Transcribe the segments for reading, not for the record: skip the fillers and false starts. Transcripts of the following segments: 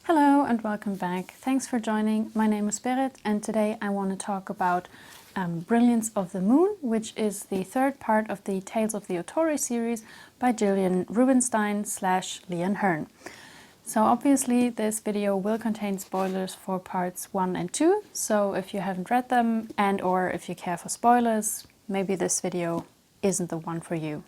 Hello and welcome back. Thanks for joining. My name is Berit and today I want to talk about Brilliance of the Moon, which is the third part of the Tales of the Otori series by Gillian Rubinstein / Leon Hearn. So obviously this video will contain spoilers for parts 1 and 2, so if you haven't read them and or if you care for spoilers, maybe this video isn't the one for you.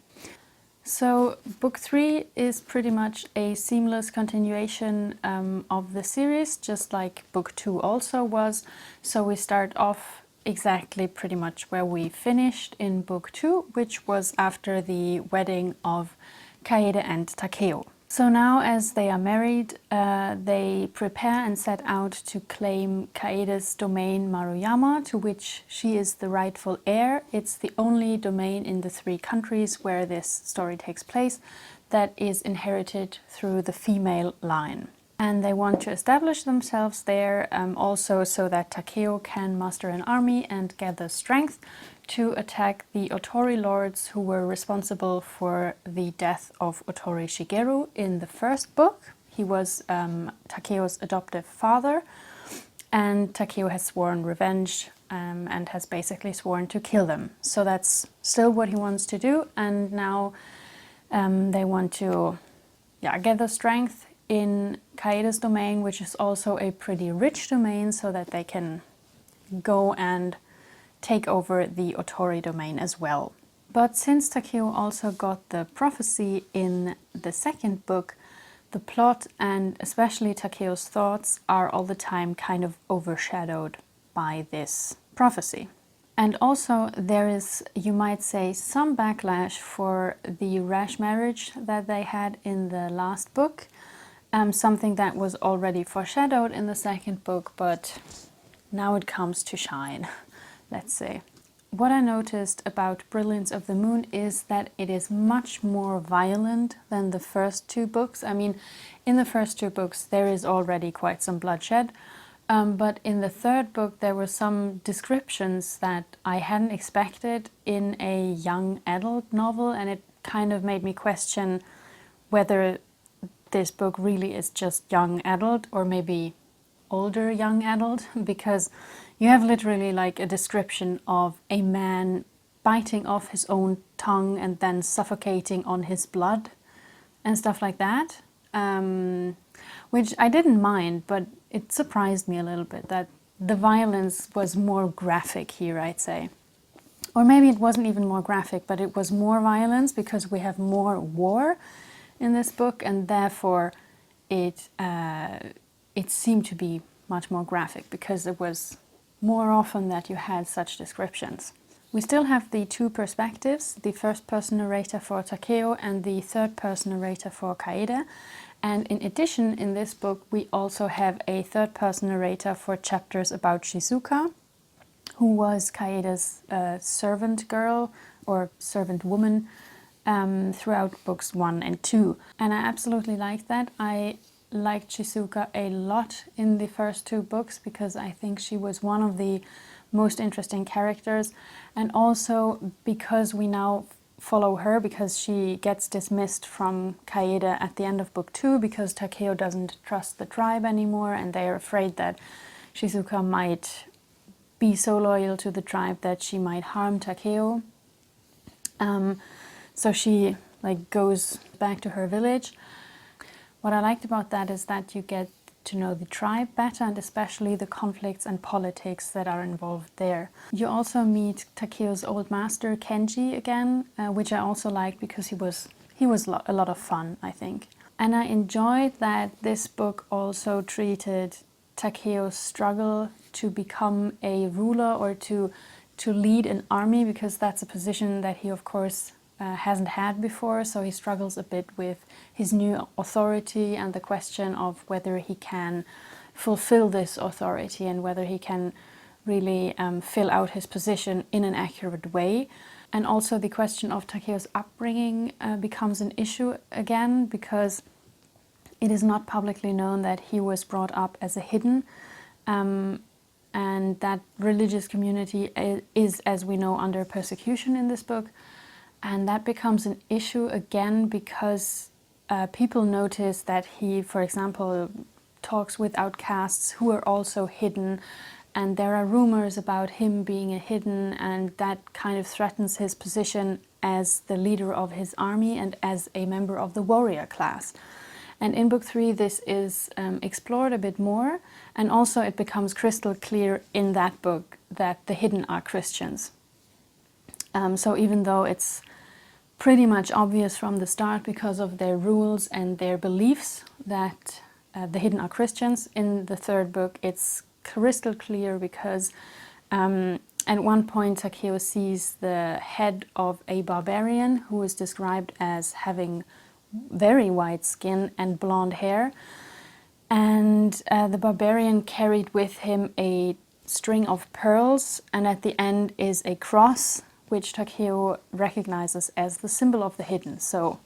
So book 3 is pretty much a seamless continuation of the series, just like book 2 also was. So we start off exactly pretty much where we finished in book 2, which was after the wedding of Kaede and Takeo. So now as they are married, they prepare and set out to claim Kaede's domain Maruyama, to which she is the rightful heir. It's the only domain in the 3 countries where this story takes place that is inherited through the female line. And they want to establish themselves there also so that Takeo can muster an army and gather strength to attack the Otori lords who were responsible for the death of Otori Shigeru in the first book. He was Takeo's adoptive father, and Takeo has sworn revenge and has basically sworn to kill them. So that's still what he wants to do, and now they want to gather strength in Kaede's domain, which is also a pretty rich domain, so that they can go and take over the Otori domain as well. But since Takeo also got the prophecy in the second book, the plot and especially Takeo's thoughts are all the time kind of overshadowed by this prophecy. And also there is, you might say, some backlash for the rash marriage that they had in the last book. Something that was already foreshadowed in the second book, but now it comes to shine, let's say. What I noticed about Brilliance of the Moon is that it is much more violent than the first 2 books. I mean, in the first 2 books there is already quite some bloodshed, but in the third book there were some descriptions that I hadn't expected in a young adult novel, and it kind of made me question whether this book really is just young adult or maybe older young adult, because you have literally like a description of a man biting off his own tongue and then suffocating on his blood and stuff like that, which I didn't mind, but it surprised me a little bit that the violence was more graphic here, I'd say. Or maybe it wasn't even more graphic, but it was more violence because we have more war in this book, and therefore it seemed to be much more graphic because it was more often that you had such descriptions. We still have the 2 perspectives, the first-person narrator for Takeo and the third-person narrator for Kaede. And in addition, in this book, we also have a third-person narrator for chapters about Shizuka, who was Kaede's servant girl or servant woman throughout books 1 and 2. And I absolutely liked that. I liked Shizuka a lot in the first 2 books because I think she was one of the most interesting characters, and also because we now follow her because she gets dismissed from Kaede at the end of book 2 because Takeo doesn't trust the tribe anymore, and they are afraid that Shizuka might be so loyal to the tribe that she might harm Takeo. So she goes back to her village. What I liked about that is that you get to know the tribe better, and especially the conflicts and politics that are involved there. You also meet Takeo's old master Kenji again, which I also liked because he was a lot of fun, I think. And I enjoyed that this book also treated Takeo's struggle to become a ruler or to lead an army, because that's a position that he of course hasn't had before, so he struggles a bit with his new authority and the question of whether he can fulfill this authority and whether he can really fill out his position in an accurate way. And also the question of Takeo's upbringing becomes an issue again, because it is not publicly known that he was brought up as a hidden, and that religious community is, as we know, under persecution in this book. And that becomes an issue again because people notice that he, for example, talks with outcasts who are also hidden, and there are rumors about him being a hidden, and that kind of threatens his position as the leader of his army and as a member of the warrior class. And in book 3 this is explored a bit more, and also it becomes crystal clear in that book that the hidden are Christians. So even though it's pretty much obvious from the start because of their rules and their beliefs that the hidden are Christians, in the 3rd book it's crystal clear because at one point Takeo sees the head of a barbarian who is described as having very white skin and blonde hair, and the barbarian carried with him a string of pearls, and at the end is a cross, which Takeo recognizes as the symbol of the hidden. So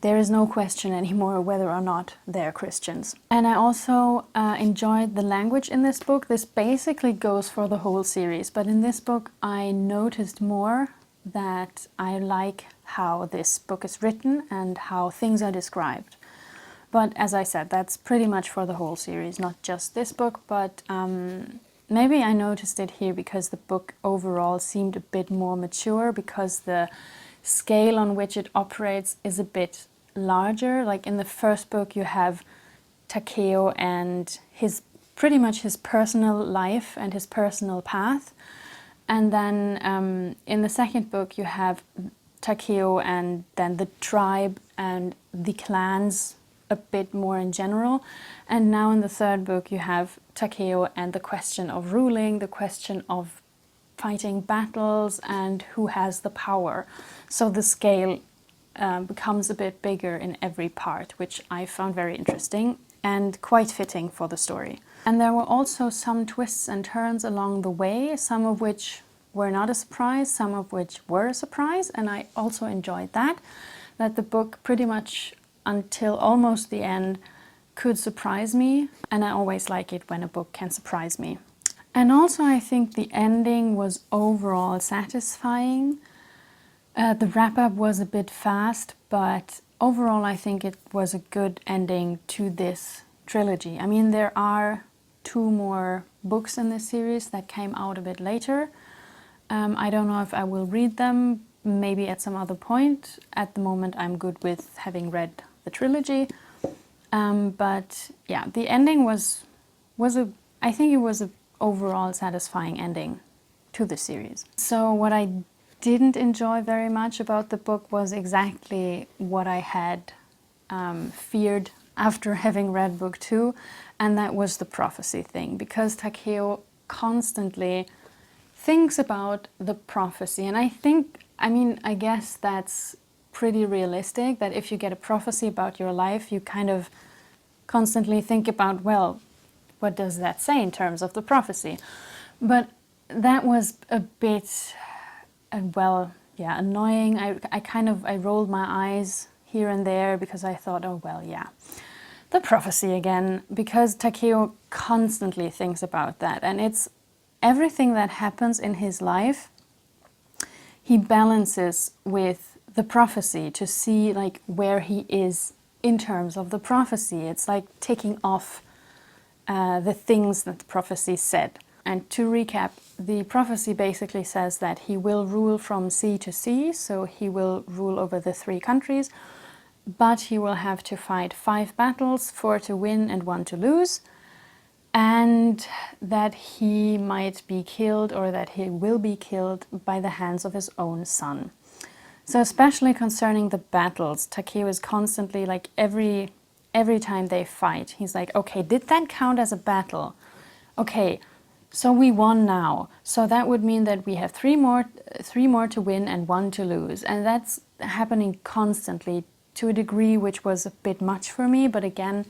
there is no question anymore whether or not they're Christians. And I also enjoyed the language in this book. This basically goes for the whole series, but in this book I noticed more that I like how this book is written and how things are described. But as I said, that's pretty much for the whole series, not just this book, but maybe I noticed it here because the book overall seemed a bit more mature, because the scale on which it operates is a bit larger. Like in the 1st book you have Takeo and pretty much his personal life and his personal path. And then in the 2nd book you have Takeo and then the tribe and the clans a bit more in general. And now in the 3rd book you have Takeo and the question of ruling, the question of fighting battles, and who has the power. So the scale becomes a bit bigger in every part, which I found very interesting and quite fitting for the story. And there were also some twists and turns along the way, some of which were not a surprise, some of which were a surprise, and I also enjoyed that the book pretty much until almost the end could surprise me, and I always like it when a book can surprise me. And also I think the ending was overall satisfying. The wrap-up was a bit fast, but overall I think it was a good ending to this trilogy. I mean, there are 2 more books in this series that came out a bit later. I don't know if I will read them, maybe at some other point. At the moment I'm good with having read the trilogy. But yeah, the ending I think it was an overall satisfying ending to the series. So what I didn't enjoy very much about the book was exactly what I had feared after having read book 2, and that was the prophecy thing, because Takeo constantly thinks about the prophecy. And I guess that's pretty realistic, that if you get a prophecy about your life, you kind of constantly think about, well, what does that say in terms of the prophecy? But that was a bit, annoying. I rolled my eyes here and there because I thought, oh, well, yeah, the prophecy again, because Takeo constantly thinks about that. And it's everything that happens in his life, he balances with the prophecy to see like where he is in terms of the prophecy. It's like ticking off the things that the prophecy said. And to recap, the prophecy basically says that he will rule from sea to sea, so he will rule over the 3 countries, but he will have to fight 5 battles, 4 to win and 1 to lose, and that he might be killed, or that he will be killed by the hands of his own son. So especially concerning the battles, Takeo is constantly like every time they fight, he's like, okay, did that count as a battle? Okay, so we won now. So that would mean that we have 3 more to win and 1 to lose. And that's happening constantly to a degree which was a bit much for me. But again,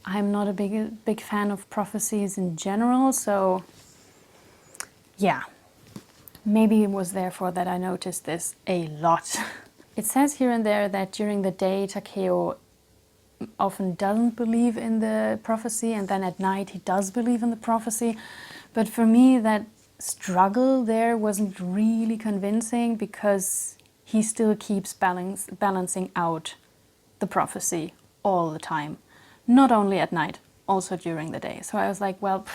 I'm not a big fan of prophecies in general. So yeah, maybe it was therefore that I noticed this a lot. It says here and there that during the day Takeo often doesn't believe in the prophecy, and then at night he does believe in the prophecy. But for me, that struggle there wasn't really convincing, because he still keeps balancing out the prophecy all the time. not only at night, also during the day. So I was like, well,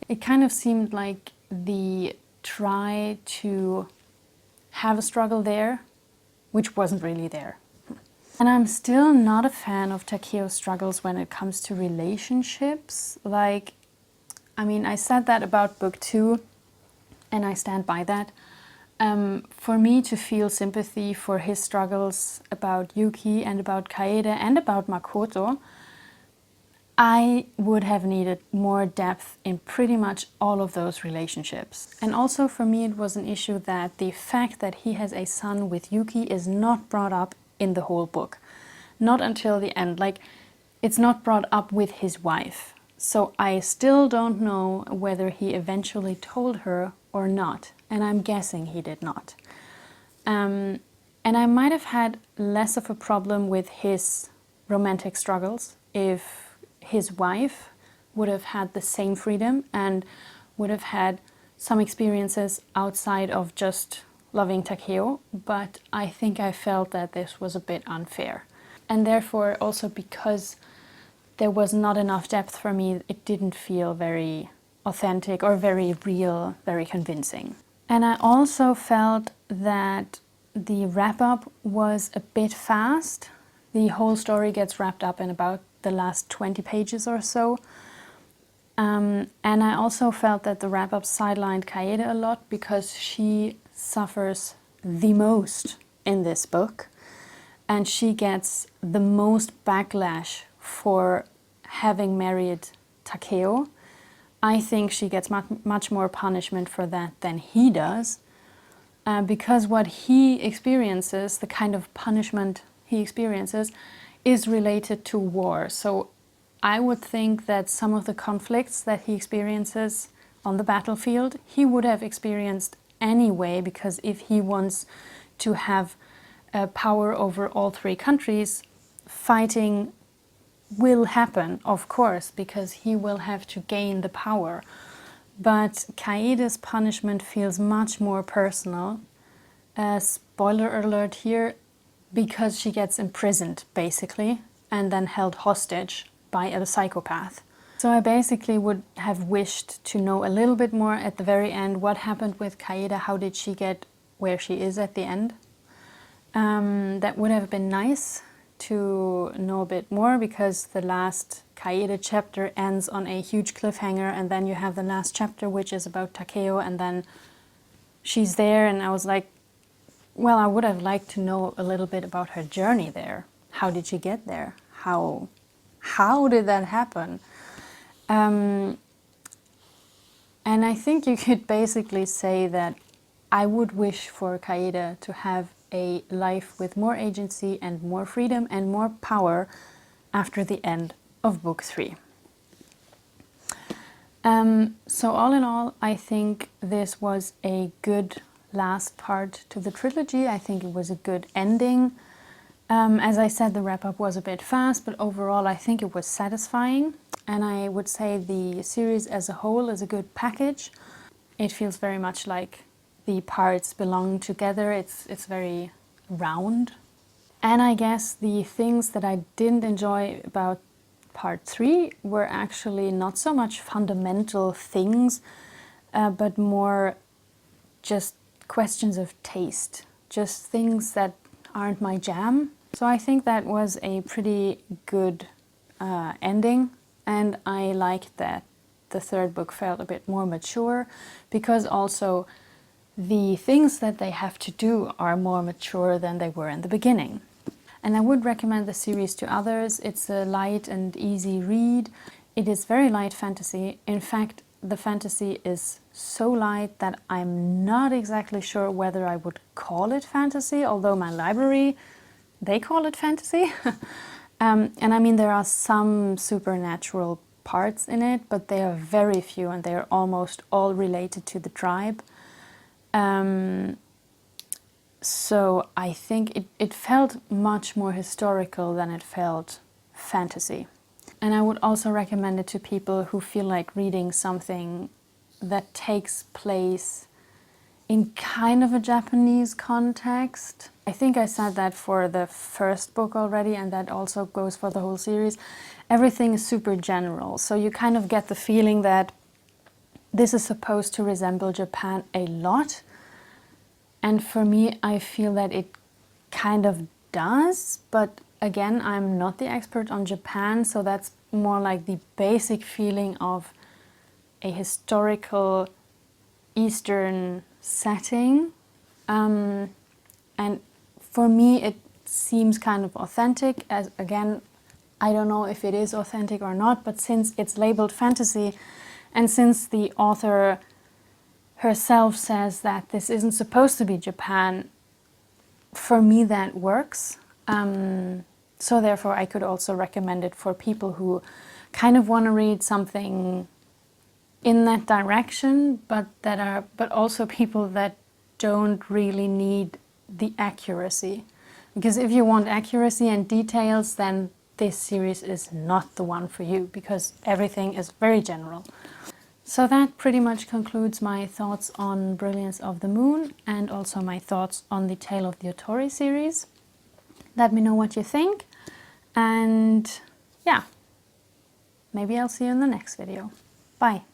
it kind of seemed like the try to have a struggle there, which wasn't really there. And I'm still not a fan of Takeo's struggles when it comes to relationships. Like, I mean, I said that about book 2, and I stand by that. For me to feel sympathy for his struggles about Yuki and about Kaede and about Makoto, I would have needed more depth in pretty much all of those relationships. And also for me it was an issue that the fact that he has a son with Yuki is not brought up in the whole book. Not until the end. Like, it's not brought up with his wife. So I still don't know whether he eventually told her or not. And I'm guessing he did not. And I might have had less of a problem with his romantic struggles if his wife would have had the same freedom and would have had some experiences outside of just loving Takeo, but I think I felt that this was a bit unfair. And therefore, also because there was not enough depth for me, it didn't feel very authentic or very real, very convincing. And I also felt that the wrap-up was a bit fast. The whole story gets wrapped up in about the last 20 pages or so. And I also felt that the wrap-up sidelined Kaede a lot because she suffers the most in this book. And she gets the most backlash for having married Takeo. I think she gets much more punishment for that than he does. Because what he experiences, the kind of punishment he experiences, is related to war. So I would think that some of the conflicts that he experiences on the battlefield, he would have experienced anyway, because if he wants to have power over all 3 countries, fighting will happen, of course, because he will have to gain the power. But Kaede's punishment feels much more personal. Spoiler alert here, because she gets imprisoned, basically, and then held hostage by a psychopath. So I basically would have wished to know a little bit more at the very end what happened with Kaede, how did she get where she is at the end. That would have been nice to know a bit more, because the last Kaede chapter ends on a huge cliffhanger, and then you have the last chapter which is about Takeo, and then she's there, and I was like, well, I would have liked to know a little bit about her journey there. How did she get there? How did that happen? And I think you could basically say that I would wish for Kaede to have a life with more agency and more freedom and more power after the end of book 3. So all in all, I think this was a good last part to the trilogy. I think it was a good ending. As I said, the wrap-up was a bit fast, but overall I think it was satisfying. And I would say the series as a whole is a good package. It feels very much like the parts belong together. It's very round. And I guess the things that I didn't enjoy about part 3 were actually not so much fundamental things, but more just questions of taste, just things that aren't my jam. So I think that was a pretty good ending, and I liked that the 3rd book felt a bit more mature, because also the things that they have to do are more mature than they were in the beginning. And I would recommend the series to others. It's a light and easy read. It is very light fantasy. In fact, the fantasy is so light that I'm not exactly sure whether I would call it fantasy, although my library, they call it fantasy. And I mean, there are some supernatural parts in it, but they are very few, and they are almost all related to the tribe. So I think it felt much more historical than it felt fantasy. And I would also recommend it to people who feel like reading something that takes place in kind of a Japanese context. I think I said that for the first book already, and that also goes for the whole series. Everything is super general, so you kind of get the feeling that this is supposed to resemble Japan a lot. And for me, I feel that it kind of does, but again, I'm not the expert on Japan, so that's more like the basic feeling of a historical Eastern setting. And for me, it seems kind of authentic, as again, I don't know if it is authentic or not, but since it's labeled fantasy, and since the author herself says that this isn't supposed to be Japan, for me that works. So therefore I could also recommend it for people who kind of want to read something in that direction, but also people that don't really need the accuracy. Because if you want accuracy and details, then this series is not the one for you, because everything is very general. So that pretty much concludes my thoughts on Brilliance of the Moon, and also my thoughts on the Tale of the Otori series. Let me know what you think, and yeah, maybe I'll see you in the next video. Bye!